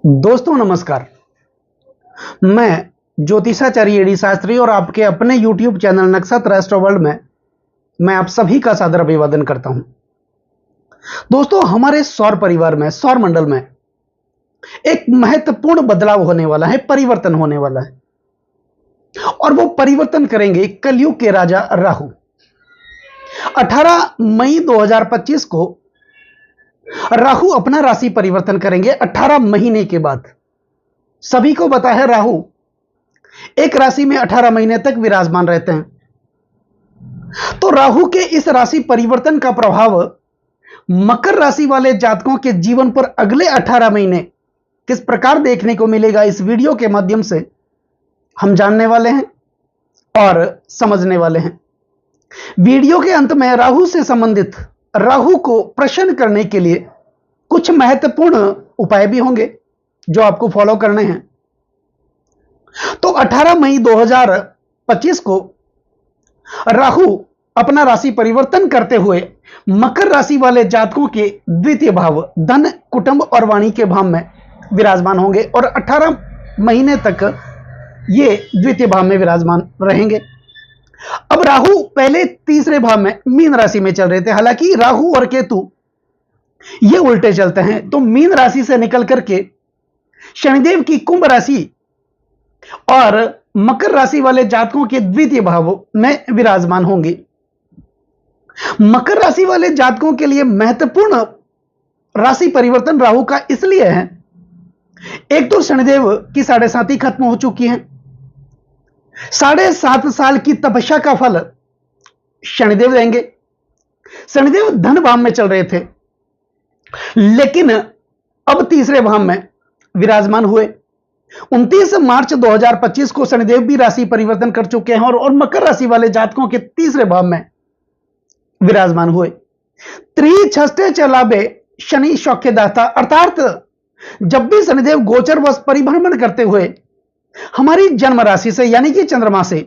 दोस्तों नमस्कार। मैं ज्योतिषाचार्य एडी शास्त्री और आपके अपने YouTube चैनल नक्षत्र एस्ट्रो वर्ल्ड में मैं आप सभी का सादर अभिवादन करता हूं। दोस्तों, हमारे सौर परिवार में, सौर मंडल में एक महत्वपूर्ण बदलाव होने वाला है, परिवर्तन होने वाला है और वो परिवर्तन करेंगे कलयुग के राजा राहु। 18 मई 2025 को राहु अपना राशि परिवर्तन करेंगे। 18 महीने के बाद सभी को पता है राहु एक राशि में 18 महीने तक विराजमान रहते हैं। तो राहु के इस राशि परिवर्तन का प्रभाव मकर राशि वाले जातकों के जीवन पर अगले 18 महीने किस प्रकार देखने को मिलेगा, इस वीडियो के माध्यम से हम जानने वाले हैं और समझने वाले हैं। वीडियो के अंत में राहु से संबंधित, राहु को प्रसन्न करने के लिए कुछ महत्वपूर्ण उपाय भी होंगे जो आपको फॉलो करने हैं। तो 18 मई 2025 को राहु अपना राशि परिवर्तन करते हुए मकर राशि वाले जातकों के द्वितीय भाव धन, कुटुंब और वाणी के भाव में विराजमान होंगे और 18 महीने तक ये द्वितीय भाव में विराजमान रहेंगे। अब राहु पहले तीसरे भाव में मीन राशि में चल रहे थे। हालांकि राहु और केतु ये उल्टे चलते हैं, तो मीन राशि से निकल करके शनिदेव की कुंभ राशि और मकर राशि वाले जातकों के द्वितीय भाव में विराजमान होंगे। मकर राशि वाले जातकों के लिए महत्वपूर्ण राशि परिवर्तन राहु का इसलिए है, एक तो शनिदेव की 7.5 खत्म हो चुकी है। 7.5 साल की तपस्या का फल शनिदेव देंगे। शनिदेव धन भाव में चल रहे थे, लेकिन अब तीसरे भाव में विराजमान हुए। 29 मार्च 2025 को शनिदेव भी राशि परिवर्तन कर चुके हैं और मकर राशि वाले जातकों के तीसरे भाव में विराजमान हुए। त्रिछष्टे चलाबे शनि सौख्यदाता, अर्थात जब भी शनिदेव गोचर वश परिभ्रमण करते हुए हमारी जन्म राशि से यानी कि चंद्रमा से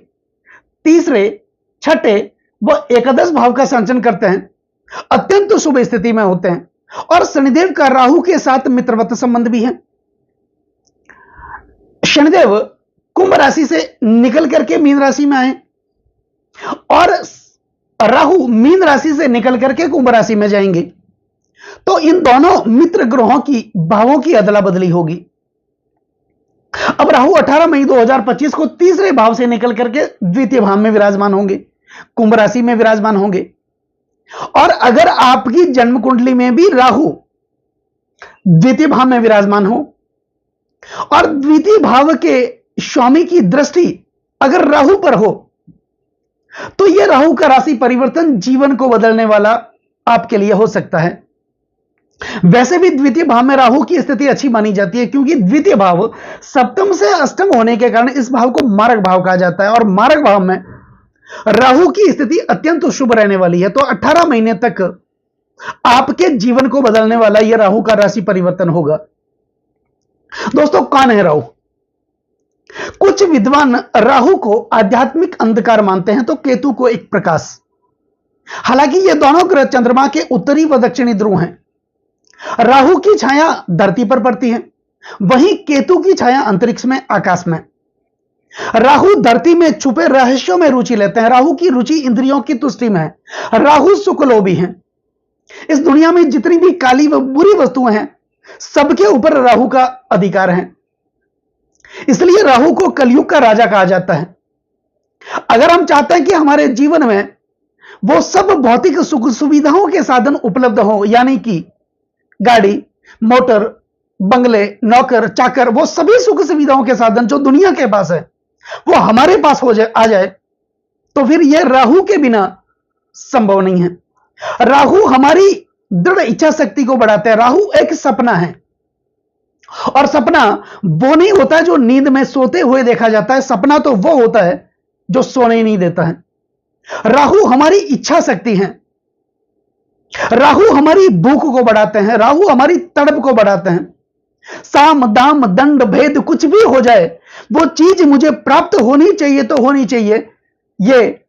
तीसरे, छठे व एकादश भाव का संचरण करते हैं, अत्यंत शुभ स्थिति में होते हैं। और शनिदेव का राहु के साथ मित्रवत संबंध भी है। शनिदेव कुंभ राशि से निकल करके मीन राशि में आए और राहु मीन राशि से निकल करके कुंभ राशि में जाएंगे, तो इन दोनों मित्र ग्रहों की भावों की अदला बदली होगी। अब राहु 18 मई 2025 को तीसरे भाव से निकल करके द्वितीय भाव में विराजमान होंगे, कुंभ राशि में विराजमान होंगे। और अगर आपकी जन्म कुंडली में भी राहु द्वितीय भाव में विराजमान हो और द्वितीय भाव के स्वामी की दृष्टि अगर राहु पर हो, तो यह राहु का राशि परिवर्तन जीवन को बदलने वाला आपके लिए हो सकता है। वैसे भी द्वितीय भाव में राहु की स्थिति अच्छी मानी जाती है, क्योंकि द्वितीय भाव सप्तम से अष्टम होने के कारण इस भाव को मारक भाव कहा जाता है और मारक भाव में राहु की स्थिति अत्यंत शुभ रहने वाली है। तो 18 महीने तक आपके जीवन को बदलने वाला यह राहु का राशि परिवर्तन होगा। दोस्तों, कौन है राहु? कुछ विद्वान राहु को आध्यात्मिक अंधकार मानते हैं, तो केतु को एक प्रकाश। हालांकि ये दोनों ग्रह चंद्रमा के उत्तरी व दक्षिणी ध्रुव हैं। राहु की छाया धरती पर पड़ती है, वहीं केतु की छाया अंतरिक्ष में, आकाश में। राहु धरती में छुपे रहस्यों में रुचि लेते हैं। राहु की रुचि इंद्रियों की तुष्टि में है। राहु सुखलोभी हैं। इस दुनिया में जितनी भी काली व बुरी वस्तुएं हैं, सबके ऊपर राहु का अधिकार है। इसलिए राहु को कलयुग का राजा कहा जाता है। अगर हम चाहते हैं कि हमारे जीवन में वो सब भौतिक सुख सुविधाओं के साधन उपलब्ध हो, यानी कि गाड़ी, मोटर, बंगले, नौकर, चाकर, वो सभी सुख सुविधाओं के साधन जो दुनिया के पास है वो हमारे पास आ जाए, तो फिर यह राहु के बिना संभव नहीं है। राहु हमारी दृढ़ इच्छा शक्ति को बढ़ाता है। राहु एक सपना है और सपना वो नहीं होता है जो नींद में सोते हुए देखा जाता है। सपना तो वो होता है जो सोने नहीं देता है। राहु हमारी इच्छा शक्ति है। राहु हमारी भूख को बढ़ाते हैं। राहु हमारी तड़प को बढ़ाते हैं। साम दाम दंड भेद कुछ भी हो जाए, वो चीज मुझे प्राप्त होनी चाहिए तो होनी चाहिए, ये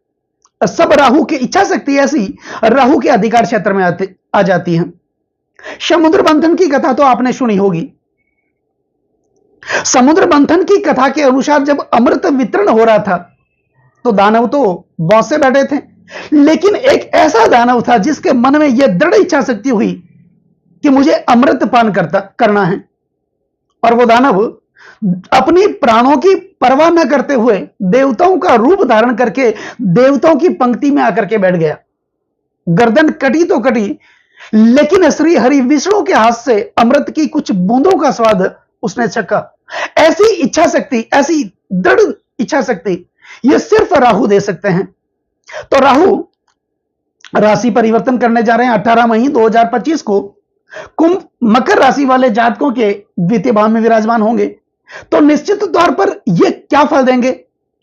सब राहु की इच्छा शक्ति ऐसी राहु के अधिकार क्षेत्र में आ जाती है। समुद्र मंथन की कथा तो आपने सुनी होगी। समुद्र मंथन की कथा के अनुसार जब अमृत वितरण हो रहा था तो दानव तो बहुत से बैठे थे, लेकिन एक ऐसा दानव था जिसके मन में यह दृढ़ इच्छा शक्ति हुई कि मुझे अमृत पान करना है। और वो दानव अपनी प्राणों की परवाह न करते हुए देवताओं का रूप धारण करके देवताओं की पंक्ति में आकर के बैठ गया। गर्दन कटी तो कटी, लेकिन श्री हरि विष्णु के हाथ से अमृत की कुछ बूंदों का स्वाद उसने चखा। ऐसी इच्छा शक्ति, ऐसी दृढ़ इच्छा शक्ति यह सिर्फ राहु दे सकते हैं। तो राहु राशि परिवर्तन करने जा रहे हैं 18 मई 2025 को। कुंभ मकर राशि वाले जातकों के द्वितीय भाव में विराजमान होंगे। तो निश्चित तौर पर ये क्या फल देंगे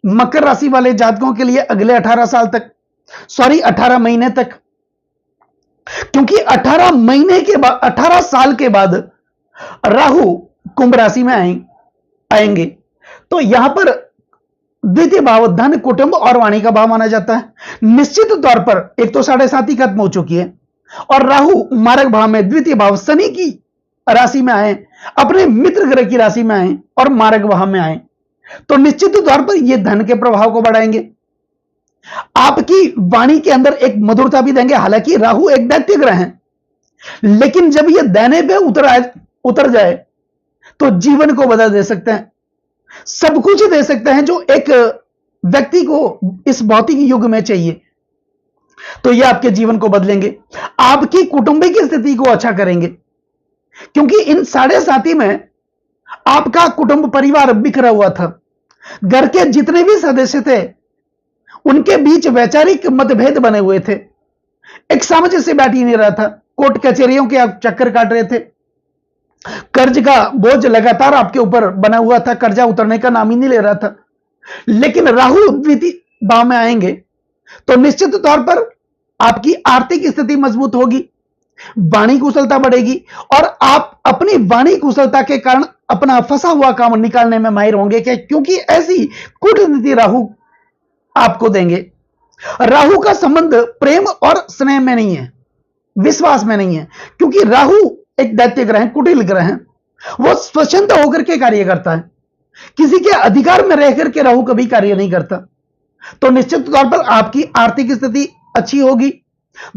मकर राशि वाले जातकों के लिए अगले 18 साल तक, 18 महीने तक, क्योंकि 18 महीने के बाद, 18 साल के बाद राहु कुंभ राशि में आएंगे। तो यहां पर द्वितीय भाव धन, कुटुंब और वाणी का भाव माना जाता है। निश्चित तौर पर एक तो 7.5 खत्म हो चुकी है और राहु मारक भाव में द्वितीय भाव शनि की राशि में आए, अपने मित्र ग्रह की राशि में आए और मारक भाव में आए, तो निश्चित तौर पर यह धन के प्रभाव को बढ़ाएंगे। आपकी वाणी के अंदर एक मधुरता भी देंगे। हालांकि राहु एक दैत्य ग्रह है, लेकिन जब यह दैने पे उतर जाए तो जीवन को बदल दे सकते हैं, सब कुछ दे सकते हैं जो एक व्यक्ति को इस भौतिक युग में चाहिए। तो यह आपके जीवन को बदलेंगे, आपकी कौटुंबिक स्थिति को अच्छा करेंगे, क्योंकि इन 7.5 में आपका कुटुंब परिवार बिखरा हुआ था। घर के जितने भी सदस्य थे उनके बीच वैचारिक मतभेद बने हुए थे, एक सामंजस्य से बैठ ही नहीं रहा था, कोर्ट कचहरियों के आप चक्कर काट रहे थे, कर्ज का बोझ लगातार आपके ऊपर बना हुआ था, कर्जा उतरने का नाम ही नहीं ले रहा था। लेकिन राहु द्वितीय भाव में आएंगे तो निश्चित तौर पर आपकी आर्थिक स्थिति मजबूत होगी, वाणी कुशलता बढ़ेगी और आप अपनी वाणी कुशलता के कारण अपना फंसा हुआ काम निकालने में माहिर होंगे, क्योंकि ऐसी कूटनीति राहु आपको देंगे। राहु का संबंध प्रेम और स्नेह में नहीं है, विश्वास में नहीं है, क्योंकि राहु एक दैत्य ग्रह है, कुटिल ग्रह है, वो स्वतंत्र होकर के कार्य करता है, किसी के अधिकार में रहकर के राहु कभी कार्य नहीं करता। तो निश्चित तौर पर आपकी आर्थिक स्थिति अच्छी होगी,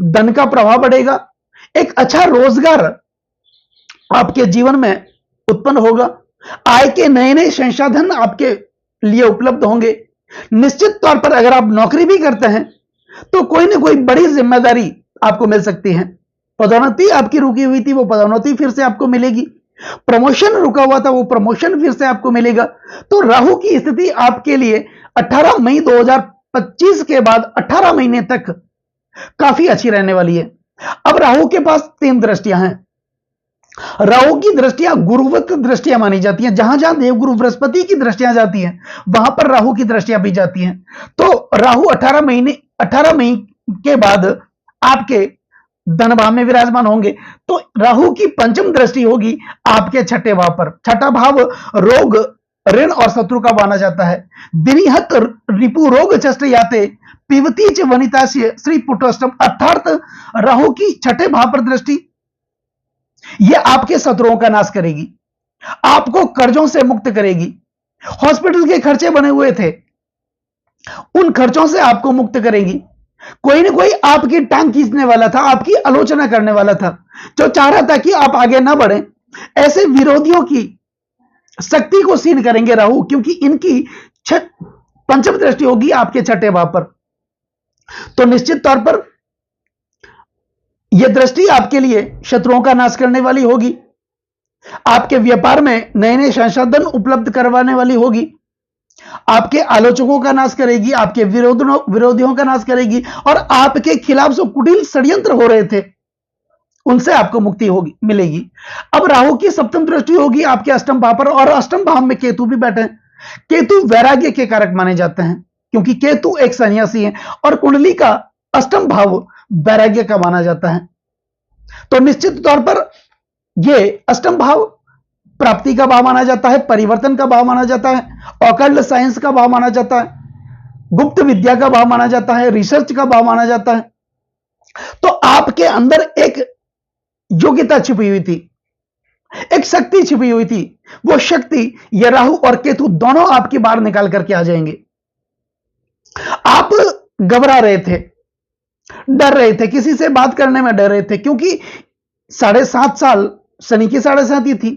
धन का प्रभाव बढ़ेगा, एक अच्छा रोजगार आपके जीवन में उत्पन्न होगा, आय के नए नए संसाधन आपके लिए उपलब्ध होंगे। निश्चित तौर पर अगर आप नौकरी भी करते हैं तो कोई ना कोई बड़ी जिम्मेदारी आपको मिल सकती है। पदोन्नति आपकी रुकी हुई थी, वो पदोन्नति फिर से आपको मिलेगी, प्रमोशन रुका हुआ था, वो प्रमोशन फिर से आपको मिलेगा। तो राहु की स्थिति आपके लिए 18 मई 2025 के बाद 18 महीने तक काफी अच्छी रहने वाली है। अब राहु के पास 3 दृष्टियां हैं। राहु की दृष्टियां गुरुवत दृष्टियां मानी जाती हैं, जहां जहां देवगुरु बृहस्पति की दृष्टियां जाती हैं वहां पर राहु की दृष्टियां भी जाती हैं। तो राहु 18 मई के बाद आपके धन भाव में विराजमान होंगे। तो राहु की पंचम दृष्टि होगी आपके 6ठे भाव पर। 6ठा भाव रोग, ऋण और शत्रु का माना जाता है। दिनिहत रिपु रोग चष्ट याते पिबती च वनितास्य श्री पुटोष्टम, अर्थात राहु की 6ठे भाव पर दृष्टि यह आपके शत्रुओं का नाश करेगी, आपको कर्जों से मुक्त करेगी। हॉस्पिटल के खर्चे बने हुए थे, उन खर्चों से आपको मुक्त करेगी। कोई ना कोई आपकी टांग खींचने वाला था, आपकी आलोचना करने वाला था, जो चाह रहा था कि आप आगे ना बढ़े, ऐसे विरोधियों की शक्ति को क्षीण करेंगे राहु, क्योंकि इनकी पंचम दृष्टि होगी आपके 6ठे भाव पर। तो निश्चित तौर पर यह दृष्टि आपके लिए शत्रुओं का नाश करने वाली होगी, आपके व्यापार में नए नए संसाधन उपलब्ध करवाने वाली होगी, आपके आलोचकों का नाश करेगी, आपके विरोधियों का नाश करेगी और आपके खिलाफ जो कुटिल षड्यंत्र हो रहे थे उनसे आपको मुक्ति होगी, मिलेगी। अब राहु की सप्तम दृष्टि होगी आपके अष्टम भाव पर और अष्टम भाव में केतु भी बैठे हैं। केतु वैराग्य के कारक माने जाते हैं, क्योंकि केतु एक सन्यासी है और कुंडली का अष्टम भाव वैराग्य का माना जाता है। तो निश्चित तौर पर यह अष्टम भाव प्राप्ति का भाव माना जाता है, परिवर्तन का भाव माना जाता है, ऑकल्ट साइंस का भाव माना जाता है, गुप्त विद्या का भाव माना जाता है, रिसर्च का भाव माना जाता है। तो आपके अंदर एक योग्यता छिपी हुई थी, एक शक्ति छिपी हुई थी, वो शक्ति ये राहु और केतु दोनों आपकी बाहर निकाल करके आ जाएंगे। आप घबरा रहे थे, डर रहे थे, किसी से बात करने में डर रहे थे, क्योंकि 7.5 साल शनि की 7.5 थी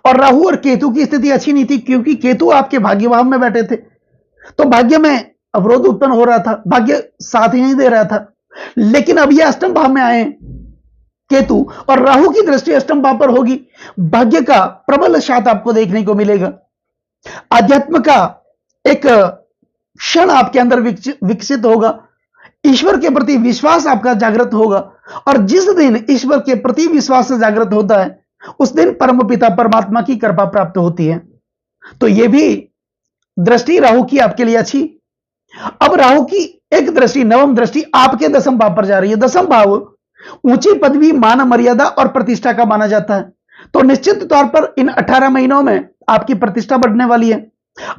और राहु और केतु की स्थिति अच्छी नहीं थी, क्योंकि केतु आपके भाग्य भाव में बैठे थे, तो भाग्य में अवरोध उत्पन्न हो रहा था, भाग्य साथ ही नहीं दे रहा था। लेकिन अब यह अष्टम भाव में आए केतु और राहु की दृष्टि अष्टम भाव पर होगी, भाग्य का प्रबल साथ आपको देखने को मिलेगा। अध्यात्म का एक क्षण आपके अंदर विकसित होगा, ईश्वर के प्रति विश्वास आपका जागृत होगा, और जिस दिन ईश्वर के प्रति विश्वास से जागृत होता है उस दिन परमपिता परमात्मा की कृपा प्राप्त होती है। तो यह भी दृष्टि राहु की आपके लिए अच्छी। अब राहु की एक दृष्टि, नवम दृष्टि आपके दसम भाव पर जा रही है। दसम भाव ऊंची पदवी, मान मर्यादा और प्रतिष्ठा का माना जाता है, तो निश्चित तौर पर इन 18 महीनों में आपकी प्रतिष्ठा बढ़ने वाली है,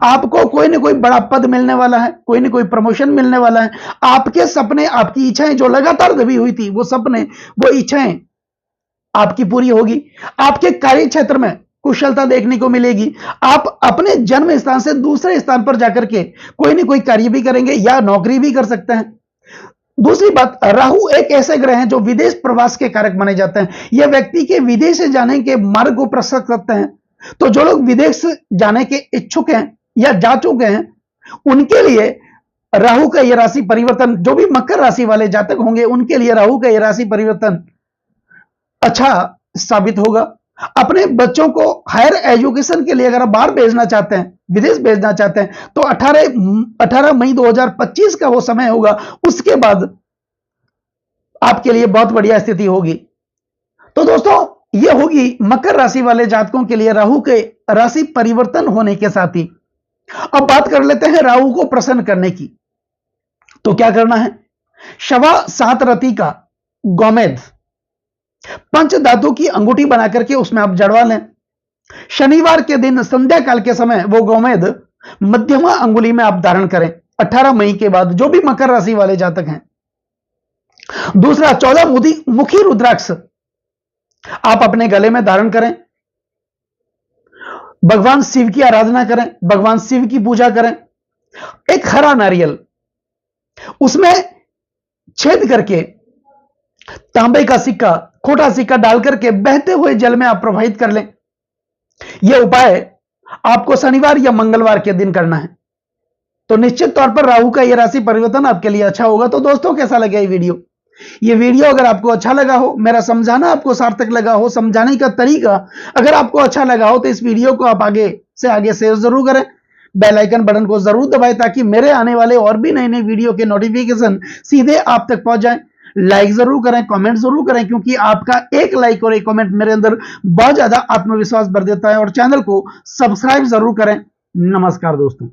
आपको कोई ना कोई बड़ा पद मिलने वाला है, कोई ना कोई प्रमोशन मिलने वाला है। आपके सपने, आपकी इच्छाएं जो लगातार दबी हुई थी, वो सपने, वो इच्छाएं आपकी पूरी होगी। आपके कार्य क्षेत्र में कुशलता देखने को मिलेगी, आप अपने जन्म स्थान से दूसरे स्थान पर जाकर के कोई ना कोई कार्य भी करेंगे या नौकरी भी कर सकते हैं। दूसरी बात, राहु एक ऐसे ग्रह हैं जो विदेश प्रवास के कारक माने जाते हैं। यह व्यक्ति के विदेश जाने के मार्ग को प्रशस्त करते हैं। तो जो लोग विदेश जाने के इच्छुक हैं या जा चुके हैं, उनके लिए राहु का यह राशि परिवर्तन, जो भी मकर राशि वाले जातक होंगे उनके लिए राहु का यह राशि परिवर्तन अच्छा साबित होगा। अपने बच्चों को हायर एजुकेशन के लिए अगर आप बाहर भेजना चाहते हैं, विदेश भेजना चाहते हैं, तो 18 मई 2025 का वो समय होगा, उसके बाद आपके लिए बहुत बढ़िया स्थिति होगी। तो दोस्तों, यह होगी मकर राशि वाले जातकों के लिए राहु के राशि परिवर्तन होने के साथ ही। अब बात कर लेते हैं राहु को प्रसन्न करने की। तो क्या करना है? 7.25 रति का गोमेद पंच धातु की अंगूठी बना करके उसमें आप जड़वा लें। शनिवार के दिन संध्या काल के समय वो गोमेद मध्यमा अंगुली में आप धारण करें 18 मई के बाद, जो भी मकर राशि वाले जातक हैं। दूसरा, 14 मुखी रुद्राक्ष आप अपने गले में धारण करें, भगवान शिव की आराधना करें, भगवान शिव की पूजा करें। एक हरा नारियल, उसमें छेद करके तांबे का सिक्का, खोटा सिक्का डाल करके बहते हुए जल में आप प्रवाहित कर लें। यह उपाय आपको शनिवार या मंगलवार के दिन करना है। तो निश्चित तौर पर राहु का यह राशि परिवर्तन आपके लिए अच्छा होगा। तो दोस्तों, कैसा लगा ये वीडियो? ये वीडियो अगर आपको अच्छा लगा हो, मेरा समझाना आपको सार्थक लगा हो, समझाने का तरीका अगर आपको अच्छा लगा हो, तो इस वीडियो को आप आगे से आगे शेयर जरूर करें, बेल आइकन बटन को जरूर दबाएं, ताकि मेरे आने वाले और भी नए नए वीडियो के नोटिफिकेशन सीधे आप तक पहुंच जाएं। लाइक जरूर करें, कमेंट जरूर करें, क्योंकि आपका एक लाइक और एक कमेंट मेरे अंदर बहुत ज्यादा आत्मविश्वास भर देता है। और चैनल को सब्सक्राइब जरूर करें। नमस्कार दोस्तों।